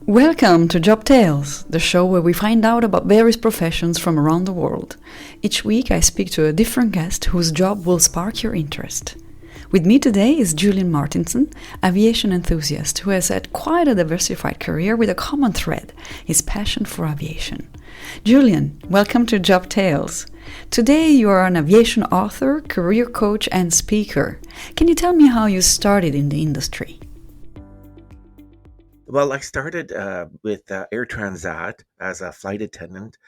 Welcome to Job Tales, the show where we find out about various professions from around the world. Each week I speak to a different guest whose job will spark your interest. With me today is Julien Martinson, aviation enthusiast who has had quite a diversified career with a common thread, his passion for aviation. Julien, welcome to Job Tales. Today you are an aviation author, career coach and speaker. Can you tell me how you started in the industry? Well, I started with Air Transat as a flight attendant,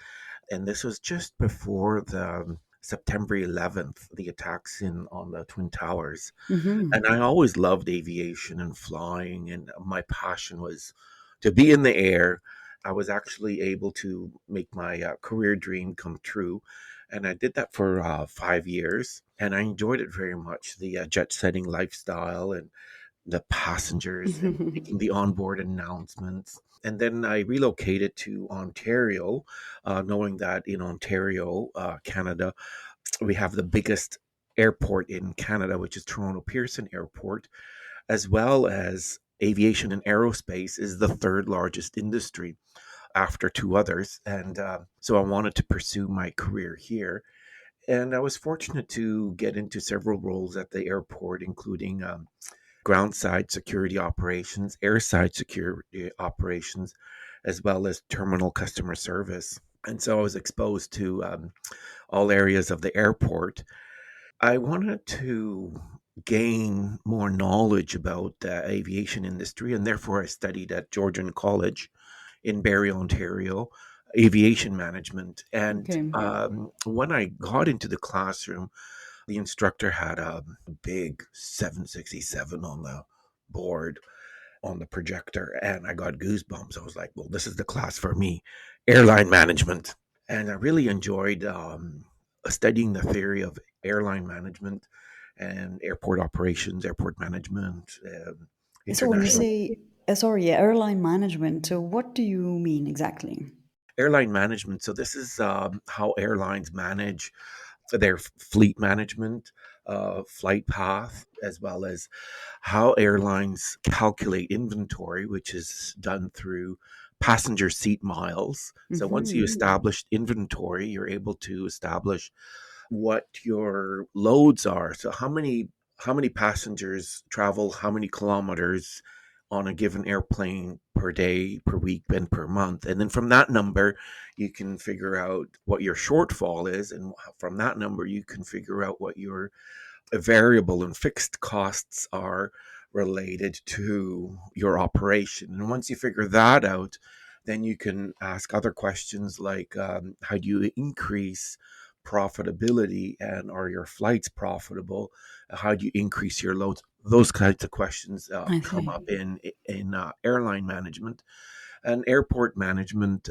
and this was just before the September 11th, the attacks on the Twin Towers. Mm-hmm. And I always loved aviation and flying, and my passion was to be in the air. I was actually able to make my career dream come true, and I did that for 5 years, and I enjoyed it very much. The jet setting lifestyle and the passengers and making the onboard announcements. And then I relocated to Ontario, knowing that in Ontario, Canada, we have the biggest airport in Canada, which is Toronto Pearson Airport, as well as aviation and aerospace is the third largest industry after two others. And so I wanted to pursue my career here. And I was fortunate to get into several roles at the airport, including groundside security operations, airside security operations, as well as terminal customer service. And so I was exposed to all areas of the airport. I wanted to gain more knowledge about the aviation industry, and therefore I studied at Georgian College in Barrie, Ontario, aviation management. And Okay. when I got into the classroom, the instructor had a big 767 on the board on the projector, and I got goosebumps. I was like, well, this is the class for me, airline management. And I really enjoyed studying the theory of airline management and airport operations, airport management, So when you international say, airline management, so what do you mean exactly? airline management. So this is how airlines manage their fleet management, flight path, as well as how airlines calculate inventory, which is done through passenger seat miles. So once you Mm-hmm. establish inventory, you're able to establish what your loads are. So how many passengers travel how many kilometers on a given airplane per day, per week, and per month. And then from that number, you can figure out what your shortfall is. And from that number, you can figure out what your variable and fixed costs are related to your operation. And once you figure that out, then you can ask other questions like how do you increase profitability, and are your flights profitable? How do you increase your loads? Those kinds of questions I come see. up in airline management and airport management.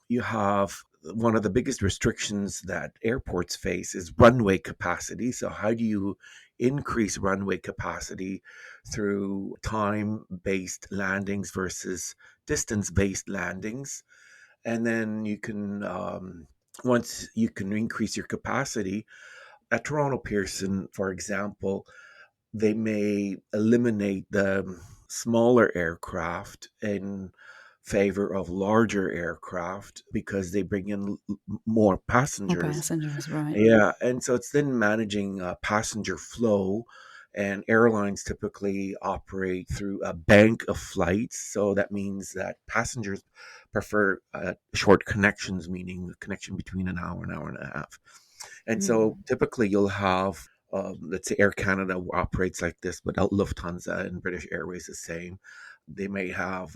You have one of the biggest restrictions that airports face is runway capacity. So how do you increase runway capacity through time-based landings versus distance-based landings? And then you can once you can increase your capacity at Toronto Pearson, for example, they may eliminate the smaller aircraft in favor of larger aircraft because they bring in more More passengers. passengers, right? Yeah, and so it's then managing passenger flow, and airlines typically operate through a bank of flights. So that means that passengers prefer short connections, meaning a connection between an hour and a half. And so Mm. typically you'll have, let's say Air Canada operates like this, but Lufthansa and British Airways the same. They may have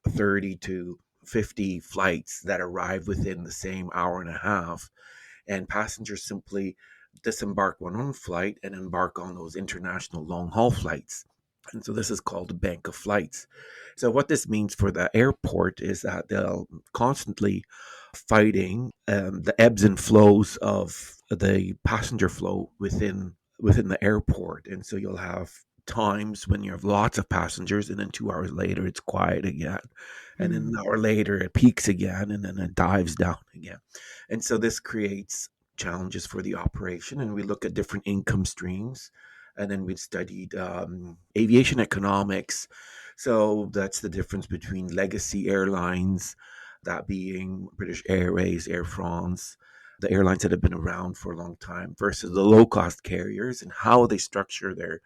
30 to 50 flights that arrive within the same hour and a half, and passengers simply disembark on one flight and embark on those international long haul flights. And so this is called a bank of flights. So what this means for the airport is that they'll constantly fighting the ebbs and flows of the passenger flow within the airport. And so you'll have times when you have lots of passengers, and then 2 hours later it's quiet again, and then an Mm. hour later it peaks again, and then it dives down again. And so this creates challenges for the operation, and we look at different income streams. And then we studied aviation economics. So that's the difference between legacy airlines, that being British Airways, Air France, the airlines that have been around for a long time, versus the low cost carriers and how they structure their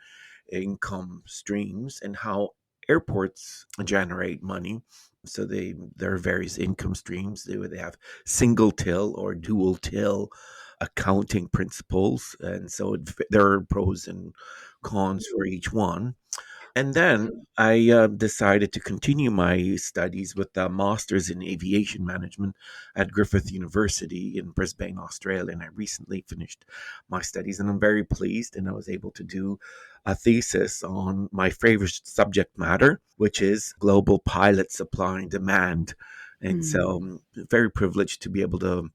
income streams and how airports generate money. So there are various income streams. They have single till or dual till accounting principles, and so there are pros and cons for each one. And then I decided to continue my studies with a master's in aviation management at Griffith University in Brisbane, Australia. And I recently finished my studies, and I'm very pleased. And I was able to do a thesis on my favorite subject matter, which is global pilot supply and demand. And so Mm. I'm very privileged to be able to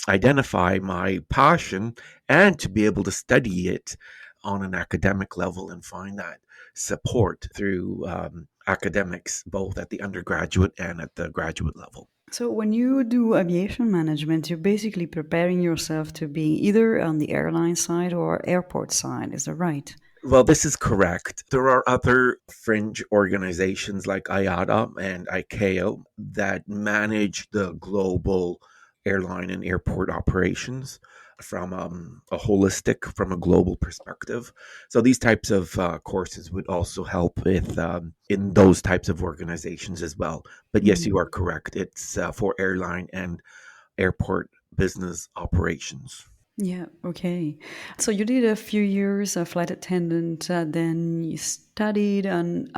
identify my passion and to be able to study it on an academic level and find that support through academics, both at the undergraduate and at the graduate level. So, when you do aviation management, you're basically preparing yourself to be either on the airline side or airport side. Is that right? Well, this is correct. There are other fringe organizations like IATA and ICAO that manage the global airline and airport operations from from a global perspective. So these types of courses would also help with in those types of organizations as well. But yes, you are Mm. correct. It's for airline and airport business operations. Yeah, okay. So you did a few years a flight attendant, then you studied, and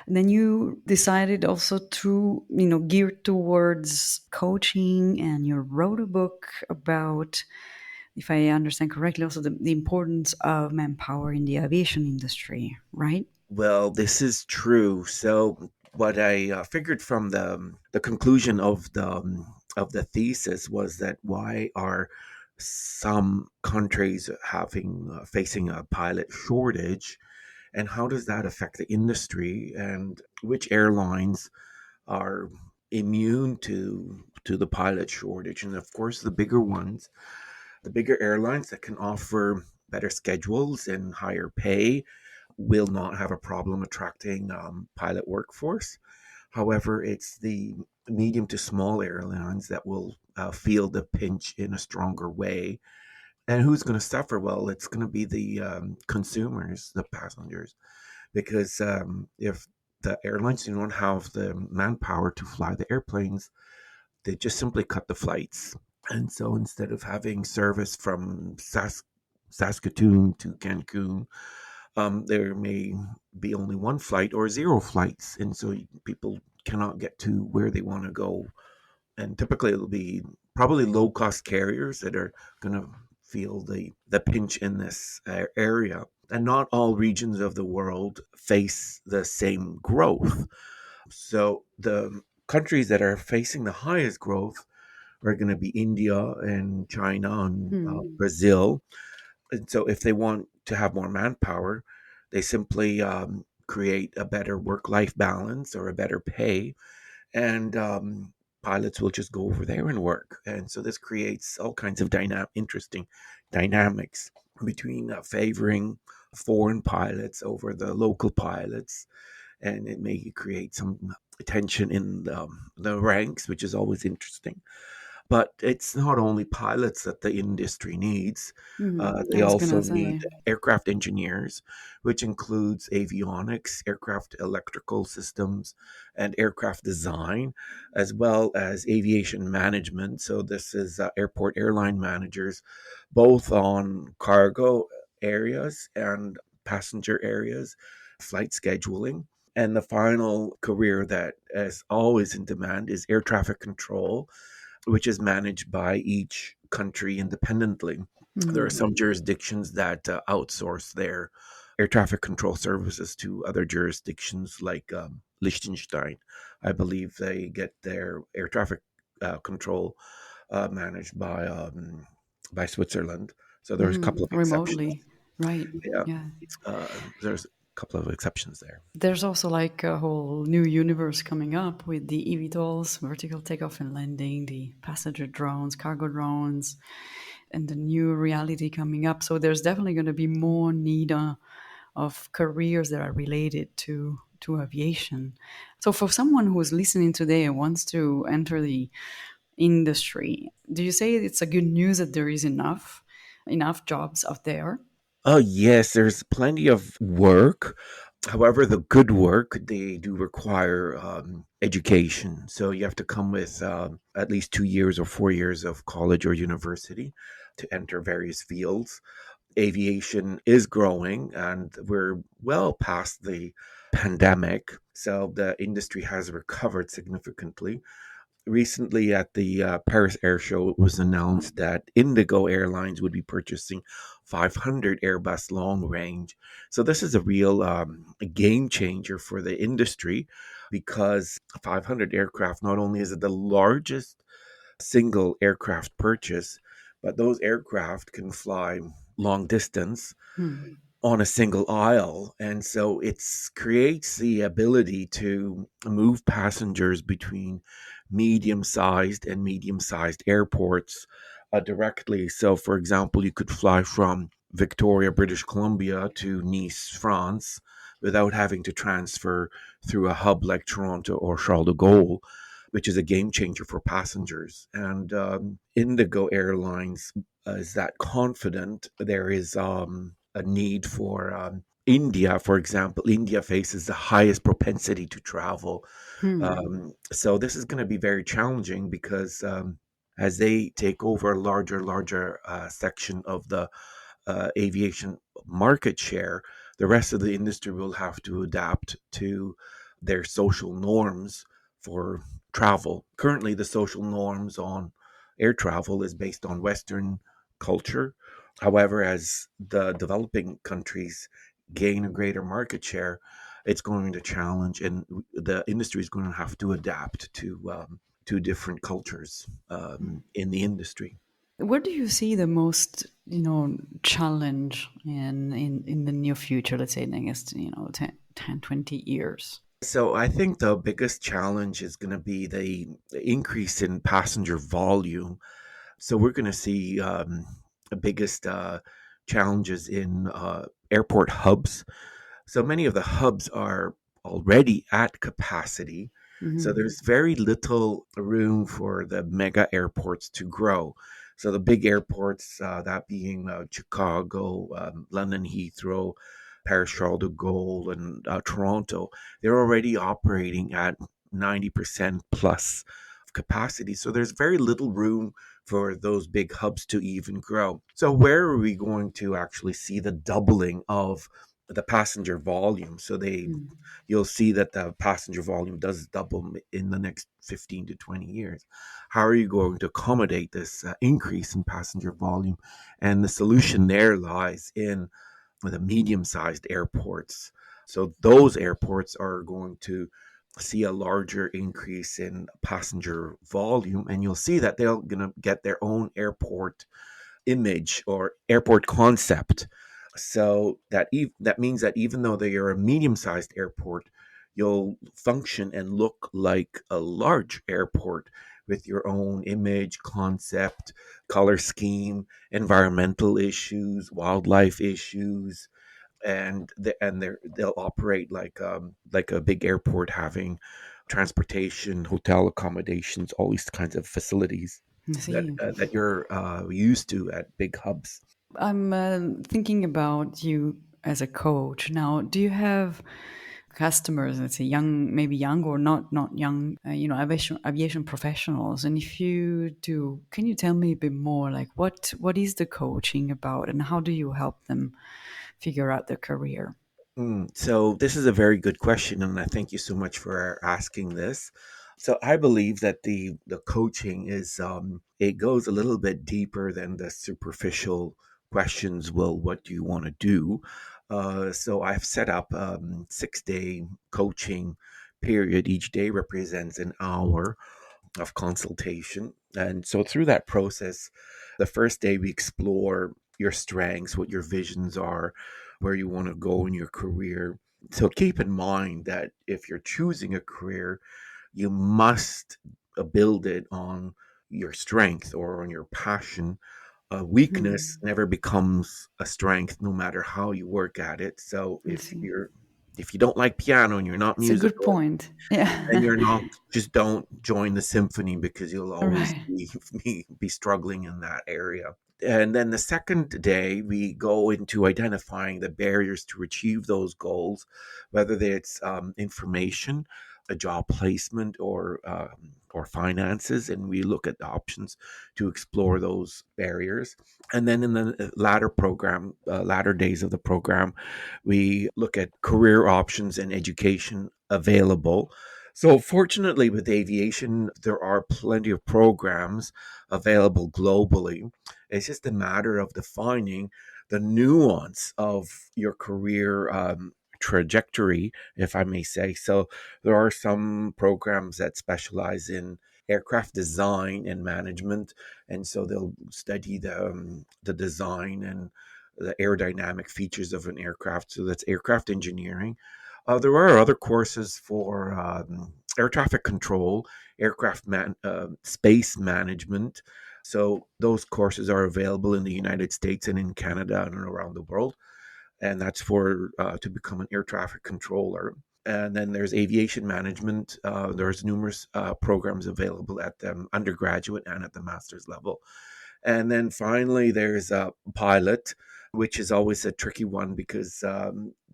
then you decided also to, gear towards coaching, and you wrote a book about, if I understand correctly, also the importance of manpower in the aviation industry, right? Well, this is true. So, what I figured from the conclusion of the thesis was that why are some countries having facing a pilot shortage, and how does that affect the industry, and which airlines are immune to the pilot shortage, and of course the bigger ones, the bigger airlines that can offer better schedules and higher pay will not have a problem attracting pilot workforce. However, it's the medium to small airlines that will feel the pinch in a stronger way. And who's going to suffer? Well, it's going to be the consumers, the passengers, because if the airlines do not have the manpower to fly the airplanes, they just simply cut the flights. And so instead of having service from Saskatoon to Cancun, there may be only one flight or zero flights, and so people cannot get to where they want to go. And typically, it'll be probably low cost carriers that are going to feel the pinch in this area. And not all regions of the world face the same growth. So the countries that are facing the highest growth are going to be India and China and Hmm. Brazil. And so, if they want to have more manpower, they simply create a better work life balance or a better pay, and pilots will just go over there and work. And so, this creates all kinds of interesting dynamics between favoring foreign pilots over the local pilots, and it may create some tension in the ranks, which is always interesting. But it's not only pilots that the industry needs. I They was also gonna need say. aircraft engineers, which includes avionics, aircraft electrical systems, and aircraft design, as well as aviation management. So this is airport airline managers, both on cargo areas and passenger areas, flight scheduling. And the final career that is always in demand is air traffic control, which is managed by each country independently. There are Hmm. some jurisdictions that outsource their air traffic control services to other jurisdictions, like Liechtenstein. I believe they get their air traffic control managed by Switzerland. So there's a couple of exceptions. Remotely, right? Yeah, Yeah. there's a couple of exceptions there. There's also like a whole new universe coming up with the eVTOLs, vertical takeoff and landing, the passenger drones, cargo drones, and the new reality coming up. So there's definitely going to be more need of careers that are related to aviation. So, for someone who is listening today and wants to enter the industry, do you say it's a good news that there is enough jobs out there? Oh, yes, there's plenty of work. However, the good work, they do require education. So you have to come with at least 2 years or 4 years of college or university to enter various fields. Aviation is growing and we're well past the pandemic. So the industry has recovered significantly. Recently at the Paris Air Show, it was announced that Indigo Airlines would be purchasing 500 Airbus long range. So this is a real a game changer for the industry because 500 aircraft, not only is it the largest single aircraft purchase, but those aircraft can fly long distance Hmm. on a single aisle. And so it creates the ability to move passengers between medium sized airports directly. So, for example, you could fly from Victoria, British Columbia to Nice, France, without having to transfer through a hub like Toronto or Charles de Gaulle, which is a game changer for passengers. And Indigo Airlines is that confident. There is a need for India, for example. India faces the highest propensity to travel. Hmm. So this is going to be very challenging because as they take over a larger section of the aviation market share, the rest of the industry will have to adapt to their social norms for travel. Currently, the social norms on air travel is based on Western culture. However, as the developing countries gain a greater market share, it's going to challenge, and the industry is going to have to adapt to different cultures in the industry. Where do you see the most, challenge in the near future, let's say in the next, 10, 20 years? So I think the biggest challenge is going to be the increase in passenger volume. So we're going to see the biggest challenges in airport hubs. So many of the hubs are already at capacity. So Hmm. there's very little room for the mega airports to grow. So the big airports, that being Chicago, London Heathrow, Paris Charles de Gaulle, and Toronto, they're already operating at 90% plus capacity. So there's very little room for those big hubs to even grow. So where are we going to actually see the doubling of the passenger volume? So you'll see that the passenger volume does double in the next 15 to 20 years. How are you going to accommodate this increase in passenger volume? And the solution there lies in the medium-sized airports. So those airports are going to see a larger increase in passenger volume, and you'll see that they're going to get their own airport image or airport concept. So that means that even though they are a medium-sized airport, you'll function and look like a large airport with your own image, concept, color scheme, environmental issues, wildlife issues, and they'll operate like a big airport, having transportation, hotel accommodations, all these kinds of facilities I that see. that you're used to at big hubs. I'm thinking about you as a coach. Now, do you have customers, let's say young, maybe young or not young, aviation professionals? And if you do, can you tell me a bit more, like what is the coaching about, and how do you help them figure out their career? So this is a very good question, and I thank you so much for asking this. So I believe that the coaching is it goes a little bit deeper than the superficial questions. Well, what do you want to do? So I've set up 6 day coaching period. Each day represents an hour of consultation. And so through that process, the first day we explore your strengths, what your visions are, where you want to go in your career. So keep in mind that if you're choosing a career, you must build it on your strength or on your passion. a Hmm. weakness never becomes a strength, no matter how you work at it. So I see. if you don't like piano and you're not It's a good musical, point. and Yeah. you're not, just don't join the symphony, because you'll always Right. be struggling in that area. And then the second day, we go into identifying the barriers to achieve those goals, whether it's information, a job placement, or finances, and we look at the options to explore those barriers. And then in the latter days of the program, we look at career options and education available. So, fortunately, with aviation, there are plenty of programs available globally. It's just a matter of defining the nuance of your career trajectory, if I may say. So, there are some programs that specialize in aircraft design and management, and so they'll study the design and the aerodynamic features of an aircraft. So that's aircraft engineering. There are other courses for air traffic control, space management. So those courses are available in the United States and in Canada and around the world, and that's for to become an air traffic controller. And then there's aviation management. There's numerous programs available at the undergraduate and at the master's level. And then finally, there's a pilot, which is always a tricky one, because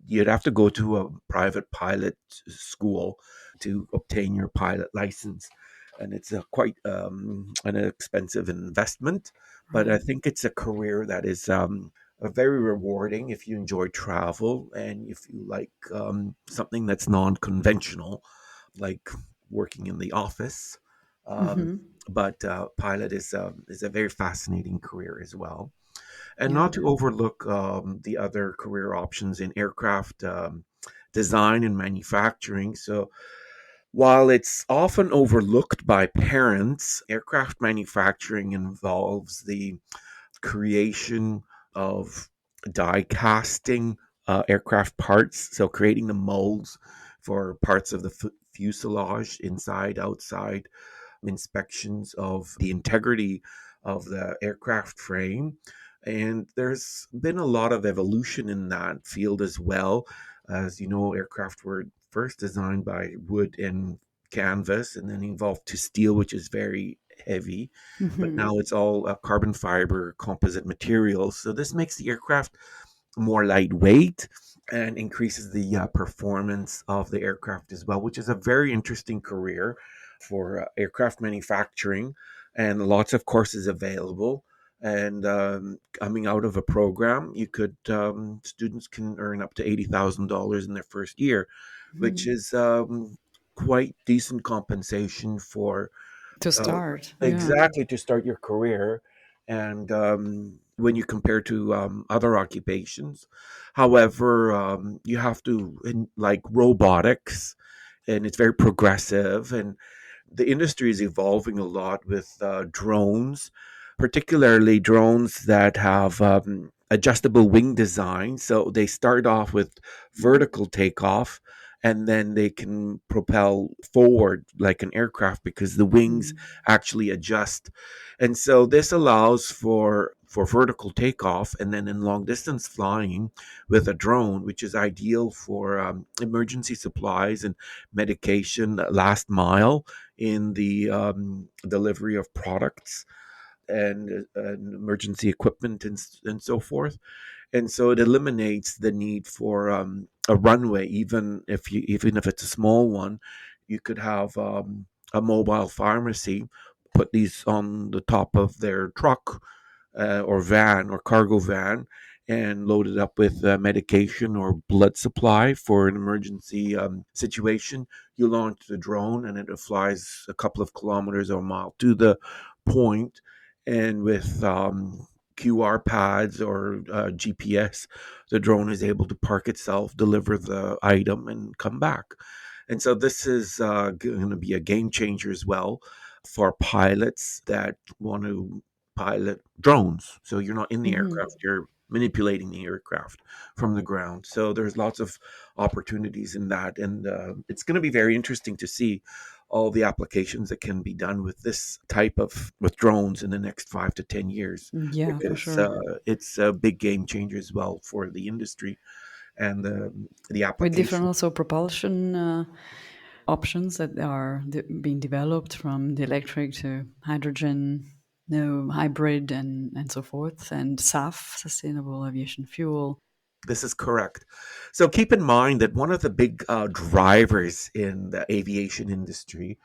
you'd have to go to a private pilot school to obtain your pilot license. And it's a quite an expensive investment, but I Right. think it's a career that is very rewarding if you enjoy travel and if you like something that's non conventional, like working in the office. Um, Hmm. but pilot is a very fascinating career as well, and Yeah. not to overlook the other career options in aircraft design and manufacturing. So while it's often overlooked by parents, aircraft manufacturing involves the creation of die casting aircraft parts, so creating the molds for parts of the fuselage, inside, outside, inspections of the integrity of the aircraft frame. And there's been a lot of evolution in that field as well. As you know, aircraft were first designed by wood and canvas and then evolved to steel, which is very heavy. But Hmm. now it's all carbon fiber composite materials. So this makes the aircraft more lightweight and increases the performance of the aircraft as well, which is a very interesting career for aircraft manufacturing, and lots of courses available. And coming out of a program, students can earn up to $80,000 in their first year, which Hmm. is quite decent compensation for To uh, start. Yeah. exactly to start your career. And when you compare to other occupations, however, you have to, like robotics, and it's very progressive, and the industry is evolving a lot with drones, particularly drones that have adjustable wing design. So they start off with vertical takeoff, and then they can propel forward like an aircraft because the wings Mm. actually adjust. And so this allows for vertical takeoff, and then in long distance flying with a drone, which is ideal for emergency supplies and medication, last mile in the delivery of products and emergency equipment, and so forth. And so it eliminates the need for a runway, even if it's a small one. You could have a mobile pharmacy, put these on the top of their truck or van or cargo van, and load it up with medication or blood supply for an emergency situation. You launch the drone and it flies a couple of kilometers or a mile to the point, and with QR pads or GPS, the drone is able to park itself, deliver the item, and come back. And so this is going to be a game changer as well for pilots that want to pilot drones. So you're not in the Hmm. aircraft, you're manipulating the aircraft from the ground. So there's lots of opportunities in that. And it's going to be very interesting to see. all the applications that can be done with this type of with drones in the next 5 to 10 years, Yeah, for because sure. it's a big game changer as well for the industry and the With different application. also propulsion options that are being developed, from the electric to hydrogen, no hybrid, and so forth, and SAF, sustainable aviation fuel. This is correct. So keep in mind that one of the big drivers in the aviation industry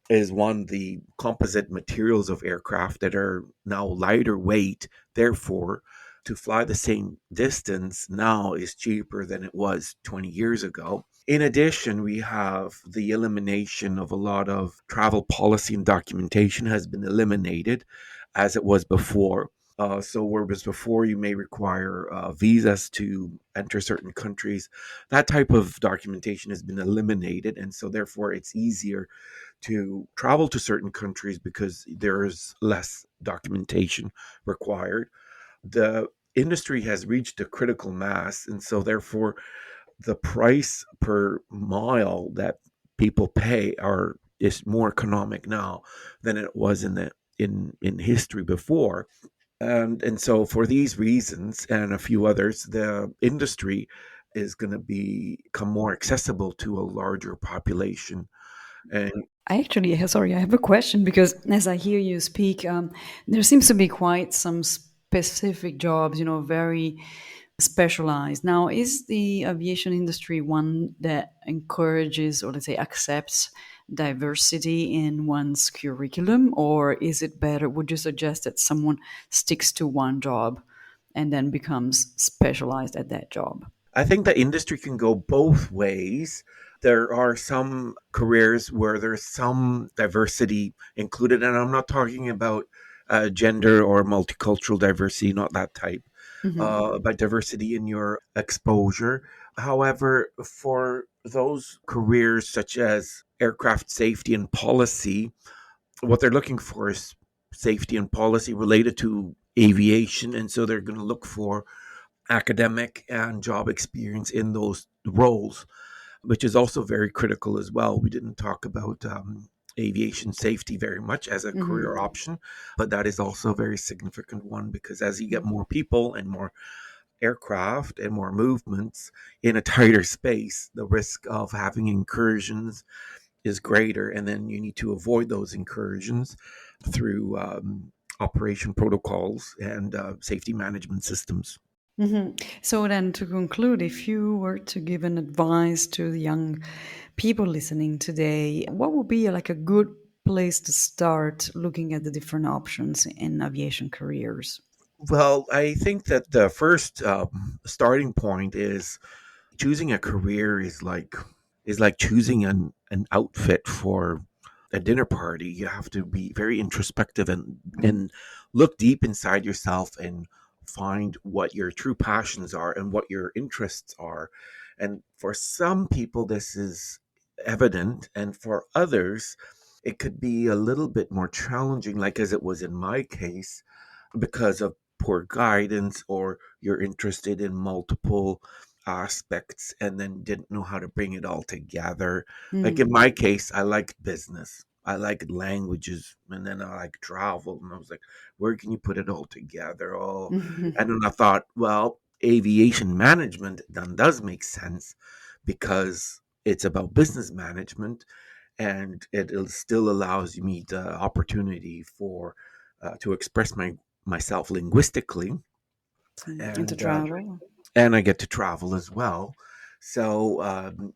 is one, the composite materials of aircraft that are now lighter weight. Therefore, to fly the same distance now is cheaper than it was 20 years ago. In addition, we have the elimination of a lot of travel policy and documentation has been eliminated as it was before. So whereas before you may require visas to enter certain countries, that type of documentation has been eliminated, and so therefore it's easier to travel to certain countries because there's less documentation required. The industry has reached a critical mass, and so therefore the price per mile that people pay are is more economic now than it was in history before. And so for these reasons and a few others, the industry is going to become more accessible to a larger population. And I actually, sorry, I have a question, because as I hear you speak, there seems to be quite some specific jobs, very specialized. Now, is the aviation industry one that encourages, or let's say accepts, diversity in one's curriculum, or is it better? Would you suggest that someone sticks to one job and then becomes specialized at that job? I think the industry can go both ways. There are some careers where there's some diversity included, and I'm not talking about gender or multicultural diversity, not that type, Hmm. but diversity in your exposure. However, for those careers such as aircraft safety and policy, what they're looking for is safety and policy related to aviation, and so they're going to look for academic and job experience in those roles, which is also very critical as well. We didn't talk about aviation safety very much as a career Hmm. option, but that is also a very significant one because as you get more people and more aircraft and more movements in a tighter space, the risk of having incursions is greater, and then you need to avoid those incursions through operation protocols and safety management systems. Hmm. So then, to conclude, if you were to give an advice to the young people listening today, what would be like a good place to start looking at the different options in aviation careers? Well, I think that the first starting point is choosing a career is like choosing an outfit for a dinner party. You have to be very introspective and look deep inside yourself and find what your true passions are and what your interests are. And for some people, this is evident, and for others, it could be a little bit more challenging, like as it was in my case because of poor guidance, or you're interested in multiple aspects and then didn't know how to bring it all together. Like in Mm. my case, I liked business, I liked languages, and then I like travel. And I was like, where can you put it all together? Oh, and then I thought, well, aviation management then does make sense because it's about business management and it still allows me the opportunity for to express myself linguistically, And to and travel. and I get to travel as well. So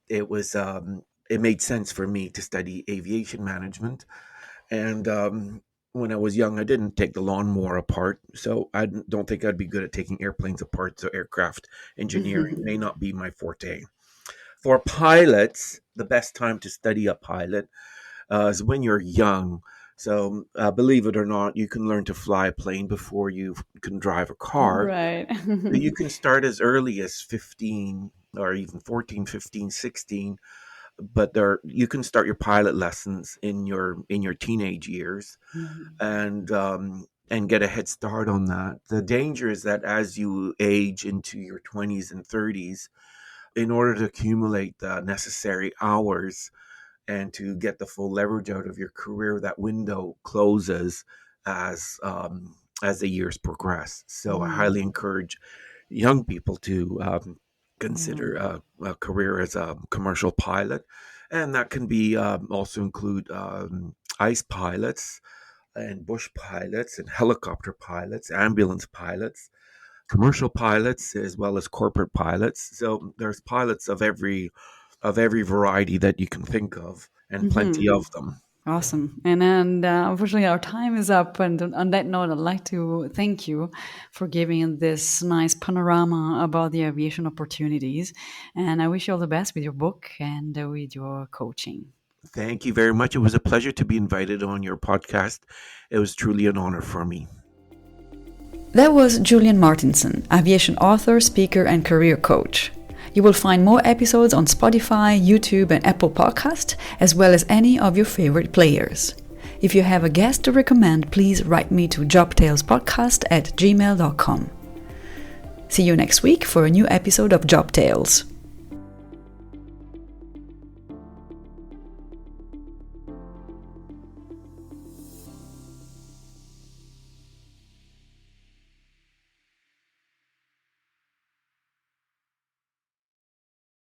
it made sense for me to study aviation management. And when I was young, I didn't take the lawnmower apart, so I don't think I'd be good at taking airplanes apart. So aircraft engineering may not be my forte. For pilots, the best time to study a pilot is when you're young. So, believe it or not, you can learn to fly a plane before you can drive a car. Right. You can start as early as 15 or even 14, 15, 16. But you can start your pilot lessons in your teenage years Mhm. and get a head start on that. The danger is that as you age into your 20s and 30s, in order to accumulate the necessary hours and to get the full leverage out of your career, that window closes as the years progress. So I highly encourage young people to consider a career as a commercial pilot, and that can be also include ice pilots and bush pilots and helicopter pilots, ambulance pilots, commercial pilots, as well as corporate pilots. So there's pilots of every variety that you can think of, and plenty of them. Awesome. And unfortunately, our time is up. And on that note, I'd like to thank you for giving this nice panorama about the aviation opportunities. And I wish you all the best with your book and with your coaching. Thank you very much. It was a pleasure to be invited on your podcast. It was truly an honor for me. That was Julien Martinson, aviation author, speaker, and career coach. You will find more episodes on Spotify, YouTube, and Apple Podcast, as well as any of your favorite players. If you have a guest to recommend, please write me to jobtalespodcast@gmail.com. See you next week for a new episode of Job Tales.